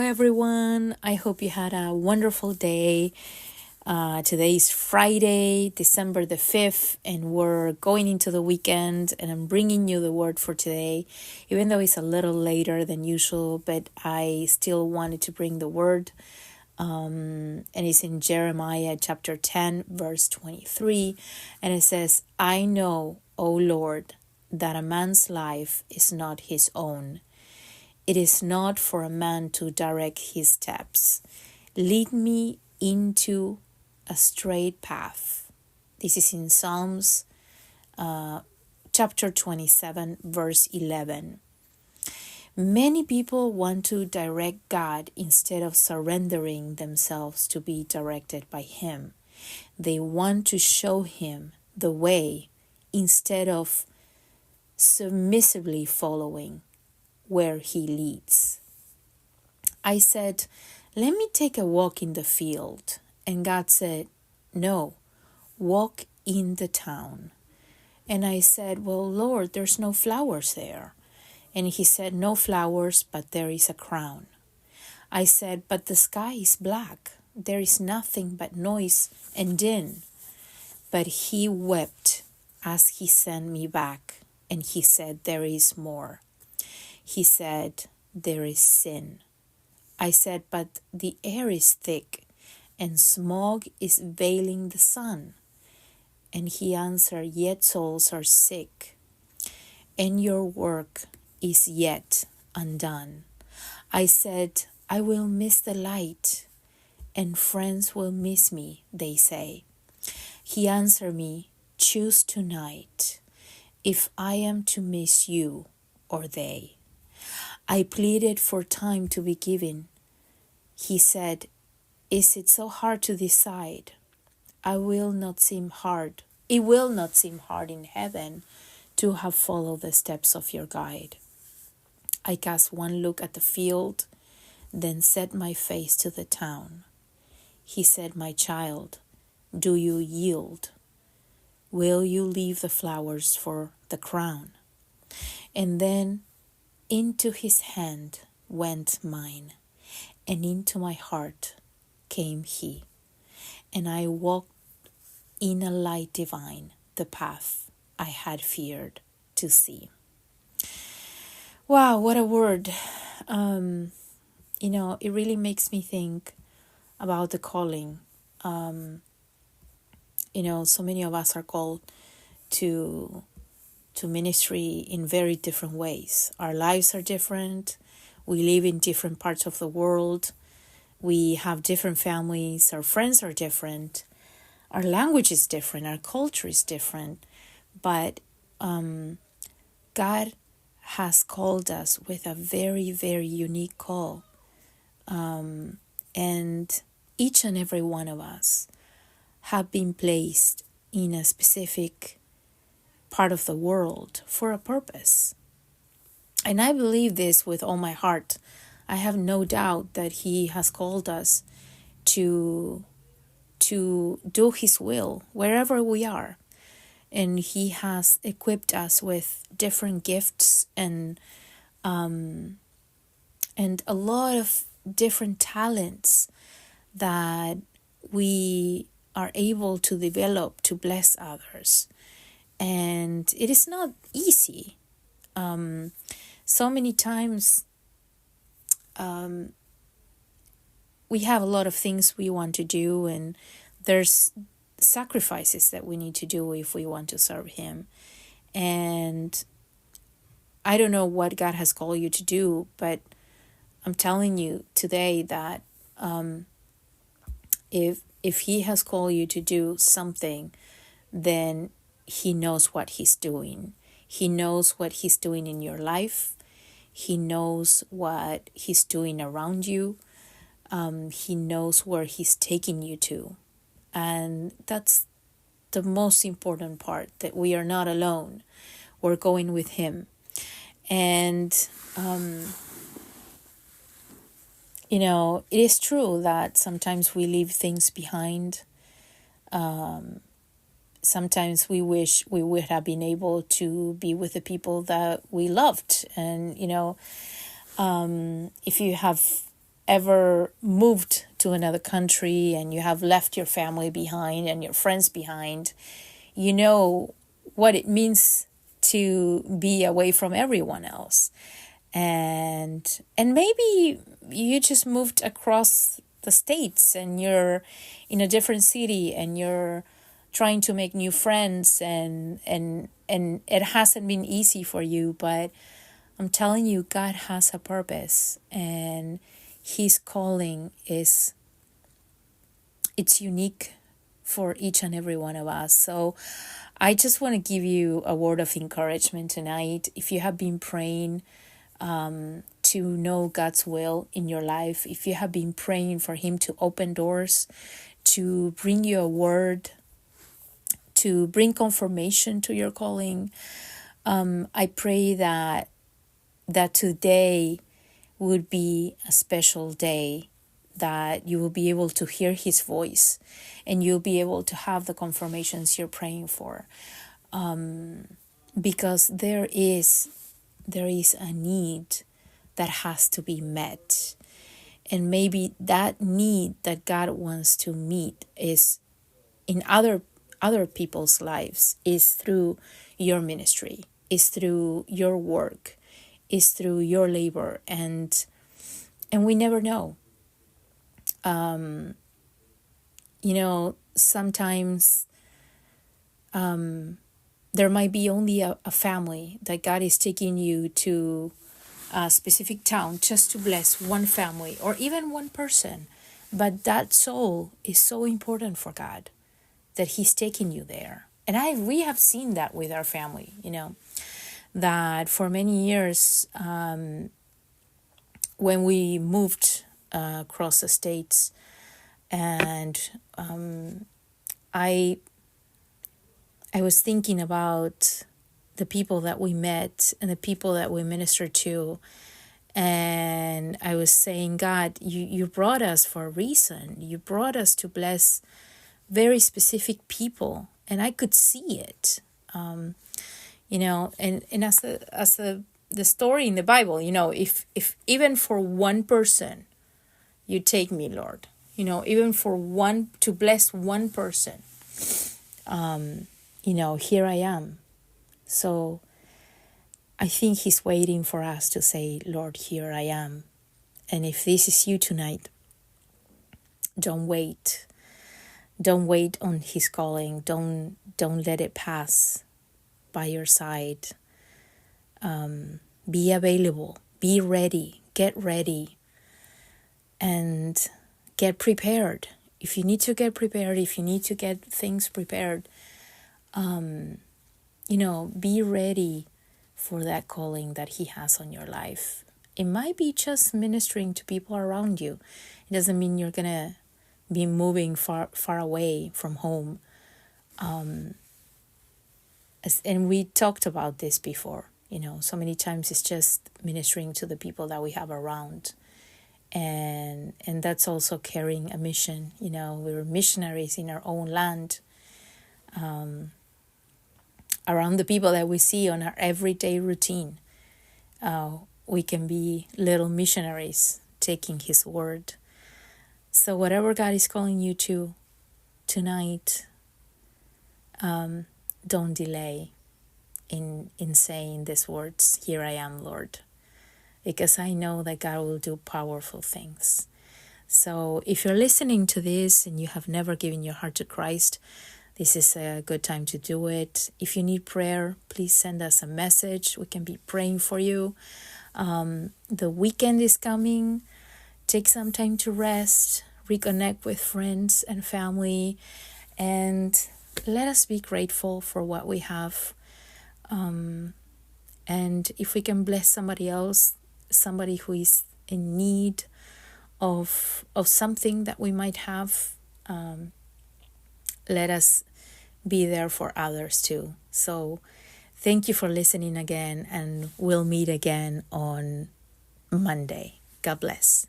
everyone. I hope you had a wonderful day. Today is Friday, December the 5th, and we're going into the weekend, and I'm bringing you the word for today, even though it's a little later than usual, but I still wanted to bring the word. And it's in Jeremiah chapter 10, verse 23, and it says, I know, O Lord, that a man's life is not his own. It is not for a man to direct his steps. Lead me into a straight path. This is in Psalms chapter 27, verse 11. Many people want to direct God instead of surrendering themselves to be directed by Him. They want to show Him the way instead of submissively following where He leads. I said, let me take a walk in the field. And God said, no, walk in the town. And I said, well, Lord, there's no flowers there. And He said, no flowers, but there is a crown. I said, but the sky is black. There is nothing but noise and din. But He wept as He sent me back. And He said, there is more. He said, there is sin. I said, but the air is thick and smog is veiling the sun. And He answered, yet souls are sick, and your work is yet undone. I said, I will miss the light, and friends will miss me, they say. He answered me, choose tonight, if I am to miss you or they. I pleaded for time to be given. He said, is it so hard to decide? It will not seem hard in heaven to have followed the steps of your guide. I cast one look at the field, then set my face to the town. He said, my child, do you yield? Will you leave the flowers for the crown? And then into His hand went mine, and into my heart came He. And I walked in a light divine, the path I had feared to see. Wow, what a word. It really makes me think about the calling. So many of us are called to ministry in very different ways. Our lives are different. We live in different parts of the world. We have different families. Our friends are different. Our language is different. Our culture is different. But God has called us with a very, very unique call. And each and every one of us have been placed in a specific part of the world for a purpose. And I believe this with all my heart. I have no doubt that He has called us to do His will wherever we are. And He has equipped us with different gifts and a lot of different talents that we are able to develop to bless others. And it is not easy. So many times we have a lot of things we want to do, and there's sacrifices that we need to do if we want to serve Him. And I don't know what God has called you to do, but I'm telling you today that if He has called you to do something, then He knows what He's doing. He knows what He's doing in your life. He knows what He's doing around you. He knows where He's taking you to. And that's the most important part, that we are not alone. We're going with Him. And, it is true that sometimes we leave things behind. Sometimes we wish we would have been able to be with the people that we loved. And, if you have ever moved to another country and you have left your family behind and your friends behind, you know what it means to be away from everyone else. And maybe you just moved across the states and you're in a different city and you're trying to make new friends, and it hasn't been easy for you, but I'm telling you, God has a purpose, and his calling it's unique for each and every one of us. So I just want to give you a word of encouragement tonight. If you have been praying to know God's will in your life, if you have been praying for him to open doors, to bring you a word, to bring confirmation to your calling, I pray that today would be a special day, that you will be able to hear his voice and you'll be able to have the confirmations you're praying for, because there is a need that has to be met. And maybe that need that God wants to meet is in other people's lives, is through your ministry, is through your work, is through your labor, and we never know. Sometimes there might be only a family that God is taking you to a specific town just to bless one family or even one person. But that soul is so important for God that he's taking you there. And we have seen that with our family, that for many years, when we moved across the states, and I was thinking about the people that we met and the people that we ministered to, and I was saying, God, you brought us for a reason. You brought us to bless very specific people, and I could see it. And as the story in the Bible, if even for one person you take me, Lord, even to bless one person, here I am. So I think he's waiting for us to say, Lord, here I am. And if this is you tonight, don't wait. Don't wait on his calling. Don't let it pass by your side. Be available. Be ready. Get ready. And get prepared. If you need to get prepared, if you need to get things prepared, be ready for that calling that he has on your life. It might be just ministering to people around you. It doesn't mean you're going to be moving far away from home. And we talked about this before, so many times it's just ministering to the people that we have around. And that's also carrying a mission. We're missionaries in our own land, around the people that we see on our everyday routine. We can be little missionaries taking his word. So whatever God is calling you to tonight, don't delay in saying these words, here I am, Lord, because I know that God will do powerful things. So if you're listening to this and you have never given your heart to Christ, this is a good time to do it. If you need prayer, please send us a message. We can be praying for you. The weekend is coming. Take some time to rest, reconnect with friends and family, and let us be grateful for what we have. And if we can bless somebody else, somebody who is in need of something that we might have, let us be there for others too. So thank you for listening again, and we'll meet again on Monday. God bless.